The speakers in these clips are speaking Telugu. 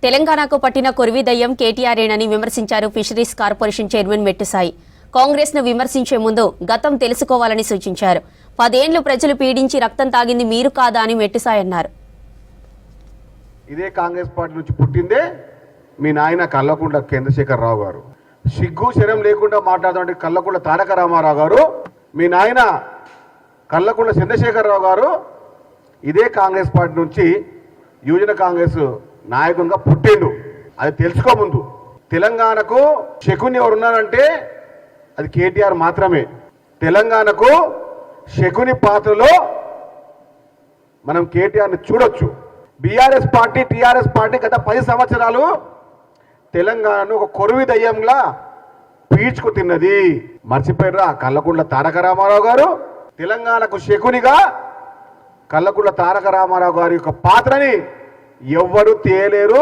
తెలంగాణకు పట్టిన కొరివి దయ్యం కేటీఆర్ఏనని విమర్శించారు ఫిషరీస్ కార్పొరేషన్ చైర్మన్ మెట్టుసాయి. కాంగ్రెస్ ను విమర్శించే ముందు గతం తెలుసుకోవాలని సూచించారు. 10 ఏళ్లు ప్రజలు పీడించి రక్తం తాగింది మీరు కాదా అని మెట్టుసాయి అన్నారు. ఇదే కాంగ్రెస్ పార్టీ నుంచి పుట్టిందే మీ నాయన కల్లకుంట్ల చంద్రశేఖరరావు గారు. సిగ్గు శరం లేకుండా మాట్లాడుతుంటే కల్లకుంట్ల తారక రామారావు గారు, మీ నాయన కల్లకుంట్ల చంద్రశేఖరరావు గారు ఇదే కాంగ్రెస్ పార్టీ నుంచి యువజన కాంగ్రెస్ నాయకునిగా పుట్టిండు. అది తెలుసుకోముందు తెలంగాణకు శకుని ఎవరున్నారంటే అది కేటీఆర్ మాత్రమే. తెలంగాణకు శకుని పాత్రలో మనం కేటీఆర్ని చూడొచ్చు. బీఆర్ఎస్ పార్టీ టీఆర్ఎస్ పార్టీ గత 10 సంవత్సరాలు తెలంగాణను ఒక కొరివి దయ్యంలా పీల్చుకు తిన్నది. మర్చిపోయారా కల్లకుంట్ల తారక రామారావు గారు? తెలంగాణకు శకునిగా కల్లకుంట్ల తారక రామారావు గారి యొక్క పాత్రని ఎవ్వరు తేలేరు,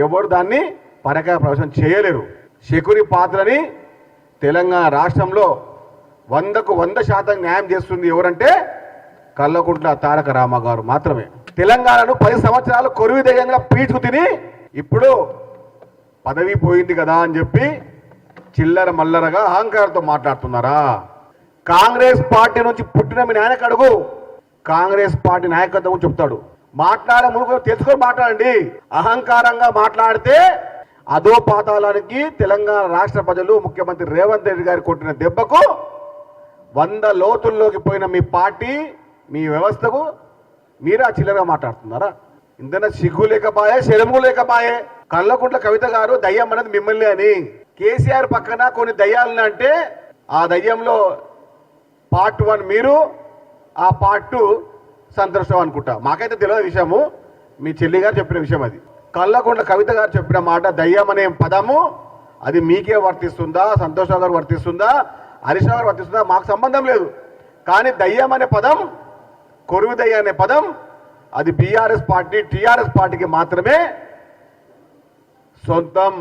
ఎవరు దాన్ని పరకాయ ప్రవేశం చేయలేరు. శకుని పాత్రని తెలంగాణ రాష్ట్రంలో 100కు 100% న్యాయం చేస్తుంది ఎవరంటే కల్లకుంట్ల తారక రామ గారు మాత్రమే. తెలంగాణను 10 సంవత్సరాలు కొరివి దయ్యంగా పీచుకు తిని ఇప్పుడు పదవి పోయింది కదా అని చెప్పి చిల్లర మల్లరగా అహంకారంతో మాట్లాడుతున్నారా? కాంగ్రెస్ పార్టీ నుంచి పుట్టిన మీ నాయకు అడుగు, కాంగ్రెస్ పార్టీ నాయకత్వం చెప్తాడు. మాట్లాడే ముందు తెలుసుకొని మాట్లాడండి. అహంకారంగా మాట్లాడితే అదో పాతాళానికి తెలంగాణ రాష్ట్ర ప్రజలు ముఖ్యమంత్రి రేవంత్ రెడ్డి గారు కొట్టిన దెబ్బకు 100 లోతుల్లోకి పోయిన మీ పార్టీ, మీ వ్యవస్థకు మీరే చిల్లరగా మాట్లాడుతున్నారా? ఇంతన సిగ్గు లేకపాయే, శరము లేకపాయే. కల్లకుంట్ల కవిత గారు దయ్యం అనేది మిమ్మల్ని అని, కేసీఆర్ పక్కన కొన్ని దయ్యాలని అంటే ఆ దయ్యంలో పార్ట్ 1 మీరు, ఆ పార్ట్ 2 సంతోషం అనుకుంటా. మాకైతే తెలియదు విషయము, మీ చెల్లి గారు చెప్పిన విషయం అది. కల్లకుంట్ల కవిత గారు చెప్పిన మాట దయ్యం అనే పదము అది మీకే వర్తిస్తుందా, సంతోష్ గారు వర్తిస్తుందా, హరీష్ గారు వర్తిస్తుందా, మాకు సంబంధం లేదు. కానీ దయ్యం అనే పదం, కొరువు దయ్యం అనే పదం అది బీఆర్ఎస్ పార్టీ టీఆర్ఎస్ పార్టీకి మాత్రమే సొంతం.